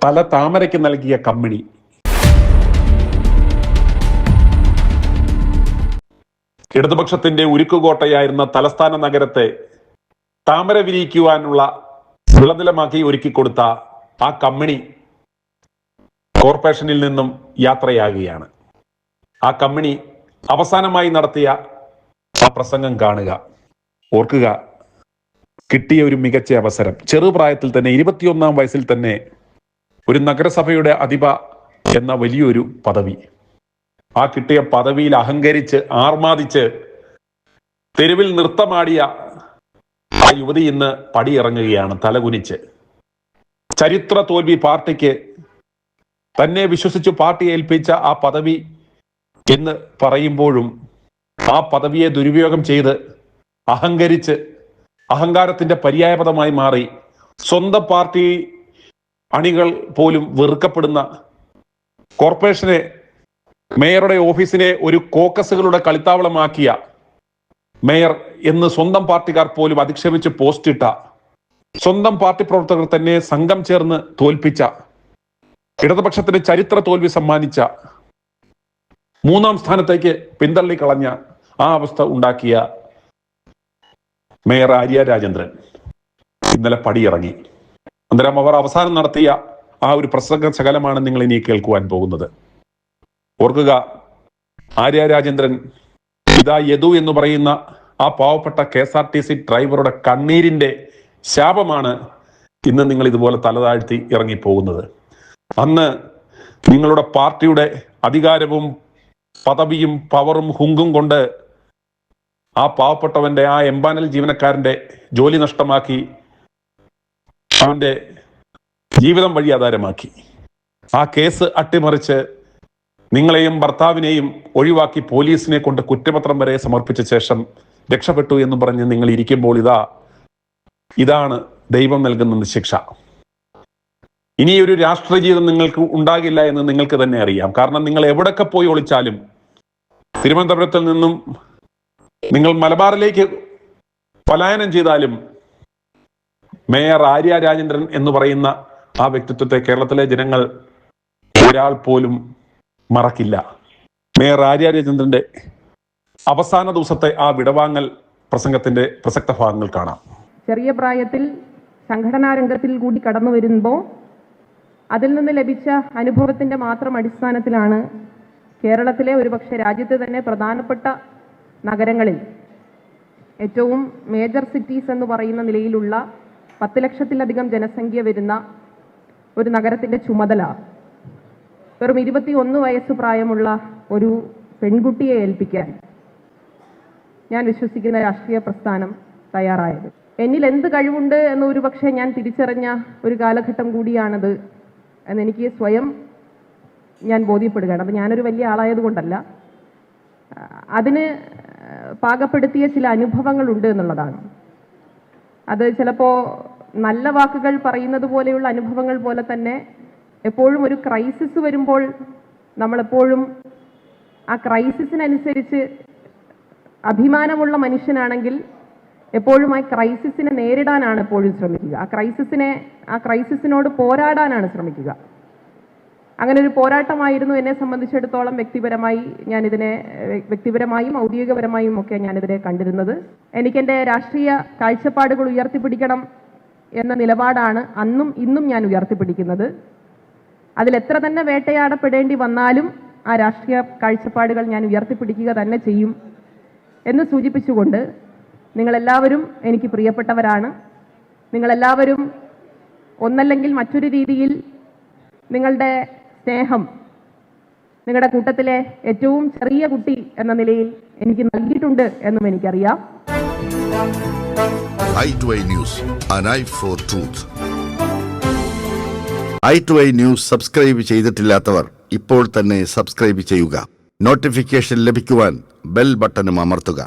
തല താമരയ്ക്ക് നൽകിയ കമ്മിണി. ഇടതുപക്ഷത്തിന്റെ ഉരുക്കുകോട്ടയായിരുന്ന തലസ്ഥാന നഗരത്തെ താമര വിരിയിക്കുവാനുള്ള വിളനിലമാക്കി ഒരുക്കിക്കൊടുത്ത ആ കമ്മിണി കോർപ്പറേഷനിൽ നിന്നും യാത്രയാകുകയാണ്. ആ കമ്മിണി അവസാനമായി നടത്തിയ ആ പ്രസംഗം കാണുക, ഓർക്കുക. കിട്ടിയ ഒരു മികച്ച അവസരം, ചെറുപ്രായത്തിൽ തന്നെ 21-ാം വയസ്സിൽ തന്നെ ഒരു നഗരസഭയുടെ അധിപ എന്ന വലിയൊരു പദവി. ആ കിട്ടിയ പദവിയിൽ അഹങ്കരിച്ച് ആർമാദിച്ച് തെരുവിൽ നൃത്തമാടിയ ആ യുവതി ഇന്ന് പടിയിറങ്ങുകയാണ് തലകുനിച്ച്. ചരിത്ര തോൽവി പാർട്ടിക്ക്, തന്നെ വിശ്വസിച്ച് പാർട്ടി ഏൽപ്പിച്ച ആ പദവി എന്ന് പറയുമ്പോഴും ആ പദവിയെ ദുരുപയോഗം ചെയ്ത് അഹങ്കരിച്ച് അഹങ്കാരത്തിന്റെ പര്യായപദമായി മാറി സ്വന്തം പാർട്ടി അണികൾ പോലും വെറുക്കപ്പെടുന്ന കോർപ്പറേഷനെ, മേയറുടെ ഓഫീസിനെ ഒരു കോക്കസുകളുടെ കളിത്താവളമാക്കിയ മേയർ എന്ന് സ്വന്തം പാർട്ടിക്കാർ പോലും അധിക്ഷേപിച്ച് പോസ്റ്റിട്ട, സ്വന്തം പാർട്ടി പ്രവർത്തകർ തന്നെ സംഘം ചേർന്ന് തോൽപ്പിച്ച, ഇടതുപക്ഷത്തിന് ചരിത്ര തോൽവി സമ്മാനിച്ച, 3-ാം സ്ഥാനത്തേക്ക് പിന്തള്ളിക്കളഞ്ഞ ആ അവസ്ഥ ഉണ്ടാക്കിയ മേയർ ആര്യ രാജേന്ദ്രൻ ഇന്നലെ പടിയിറങ്ങി. അന്നേരം അവർ അവസാനം നടത്തിയ ആ ഒരു പ്രസംഗ ശകലമാണ് നിങ്ങൾ ഇനി കേൾക്കുവാൻ പോകുന്നത്. ഓർക്കുക, ആര്യ രാജേന്ദ്രൻ ഇതാ യദു എന്ന് പറയുന്ന ആ പാവപ്പെട്ട KSRTC ഡ്രൈവറുടെ കണ്ണീരിന്റെ ശാപമാണ് ഇന്ന് നിങ്ങൾ ഇതുപോലെ തലതാഴ്ത്തി ഇറങ്ങിപ്പോകുന്നത്. അന്ന് നിങ്ങളുടെ പാർട്ടിയുടെ അധികാരവും പദവിയും പവറും ഹുങ്കും കൊണ്ട് ആ പാവപ്പെട്ടവന്റെ, ആ എംപാനൽ ജീവനക്കാരന്റെ ജോലി നഷ്ടമാക്കി, അവന്റെ ജീവിതം വഴി ആധാരമാക്കി. ആ കേസ് അട്ടിമറിച്ച് നിങ്ങളെയും ഭർത്താവിനെയും ഒഴിവാക്കി പോലീസിനെ കൊണ്ട് കുറ്റപത്രം വരെ സമർപ്പിച്ച ശേഷം രക്ഷപ്പെട്ടു എന്ന് പറഞ്ഞ് നിങ്ങൾ ഇരിക്കുമ്പോൾ ഇതാണ് ദൈവം നൽകുന്ന ശിക്ഷ. ഇനിയൊരു രാഷ്ട്രീയ ജീവിതം നിങ്ങൾക്ക് ഉണ്ടാകില്ല എന്ന് നിങ്ങൾക്ക് തന്നെ അറിയാം. കാരണം നിങ്ങൾ എവിടൊക്കെ പോയി ഒളിച്ചാലും, തിരുവനന്തപുരത്തിൽ നിന്നും നിങ്ങൾ മലബാറിലേക്ക് പലായനം ചെയ്താലും, മേയർ ആര്യ രാജേന്ദ്രൻ എന്ന് പറയുന്ന ആ വ്യക്തിത്വത്തെ കേരളത്തിലെ ജനങ്ങൾ ഒരാൾ പോലും മറക്കില്ല. മേയർ ആര്യ രാജേന്ദ്രന്റെ അവസാന ദിവസത്തെ ആ വിടവാങ്ങൽ പ്രസംഗത്തിന്റെ പ്രസക്ത ഭാഗങ്ങൾ കാണാം. ചെറിയ പ്രായത്തിൽ സംഘടനാ രംഗത്തിൽ കൂടി കടന്നു വരുമ്പോൾ അതിൽ നിന്ന് ലഭിച്ച അനുഭവത്തിന്റെ മാത്രം അടിസ്ഥാനത്തിലാണ് കേരളത്തിലെ, ഒരുപക്ഷെ രാജ്യത്തെ തന്നെ പ്രധാനപ്പെട്ട നഗരങ്ങളിൽ, ഏറ്റവും മേജർ സിറ്റീസ് എന്ന് പറയുന്ന നിലയിലുള്ള 10 ലക്ഷത്തിലധികം ജനസംഖ്യ വരുന്ന ഒരു നഗരത്തിന്റെ ചുമതല വെറും 21 വയസ്സ് പ്രായമുള്ള ഒരു പെൺകുട്ടിയെ ഏൽപ്പിക്കാൻ ഞാൻ വിശ്വസിക്കുന്ന രാഷ്ട്രീയ പ്രസ്ഥാനം തയ്യാറായത്. എന്നിൽ എന്ത് കഴിവുണ്ട് എന്ന് ഒരുപക്ഷെ ഞാൻ തിരിച്ചറിഞ്ഞ ഒരു കാലഘട്ടം കൂടിയാണത് എന്നെനിക്ക് സ്വയം ഞാൻ ബോധ്യപ്പെടുകയാണ്. അപ്പം ഞാനൊരു വലിയ ആളായതുകൊണ്ടല്ല, അതിന് പാകപ്പെടുത്തിയ ചില അനുഭവങ്ങളുണ്ട് എന്നുള്ളതാണ്. അത് ചിലപ്പോൾ നല്ല വാക്കുകൾ പറയുന്നത് പോലെയുള്ള അനുഭവങ്ങൾ പോലെ തന്നെ എപ്പോഴും ഒരു ക്രൈസിസ് വരുമ്പോൾ നമ്മളെപ്പോഴും ആ ക്രൈസിസിനനുസരിച്ച് അഭിമാനമുള്ള മനുഷ്യനാണെങ്കിൽ എപ്പോഴും ആ ക്രൈസിസിനെ നേരിടാനാണ് എപ്പോഴും ശ്രമിക്കുക. ആ ക്രൈസിസിനോട് പോരാടാനാണ് ശ്രമിക്കുക. അങ്ങനെ ഒരു പോരാട്ടമായിരുന്നു എന്നെ സംബന്ധിച്ചിടത്തോളം വ്യക്തിപരമായും ഔദ്യോഗികപരമായും ഒക്കെ ഞാനിതിനെ കണ്ടിരുന്നത്. എനിക്കെൻ്റെ രാഷ്ട്രീയ കാഴ്ചപ്പാടുകൾ ഉയർത്തിപ്പിടിക്കണം എന്ന നിലപാടാണ് അന്നും ഇന്നും ഞാൻ ഉയർത്തിപ്പിടിക്കുന്നത്. അതിലെത്ര തന്നെ വേട്ടയാടപ്പെടേണ്ടി വന്നാലും ആ രാഷ്ട്രീയ കാഴ്ചപ്പാടുകൾ ഞാൻ ഉയർത്തിപ്പിടിക്കുക തന്നെ ചെയ്യും എന്ന് സൂചിപ്പിച്ചുകൊണ്ട്, നിങ്ങളെല്ലാവരും എനിക്ക് പ്രിയപ്പെട്ടവരാണ്. നിങ്ങളെല്ലാവരും ഒന്നല്ലെങ്കിൽ മറ്റൊരു രീതിയിൽ നിങ്ങളുടെ സ്നേഹം നിങ്ങളുടെ കൂട്ടത്തിലെ ഏറ്റവും ചെറിയ കുട്ടി എന്ന നിലയിൽ എനിക്ക് നൽകിയിട്ടുണ്ട് എന്നും എനിക്കറിയാം. i2i News, an eye for truth. i2i News subscribe ചെയ്തിട്ടില്ലാത്തവർ ഇപ്പോൾ തന്നെ സബ്സ്ക്രൈബ് ചെയ്യുക. നോട്ടിഫിക്കേഷൻ ലഭിക്കുവാൻ ബെൽ ബട്ടണും അമർത്തുക.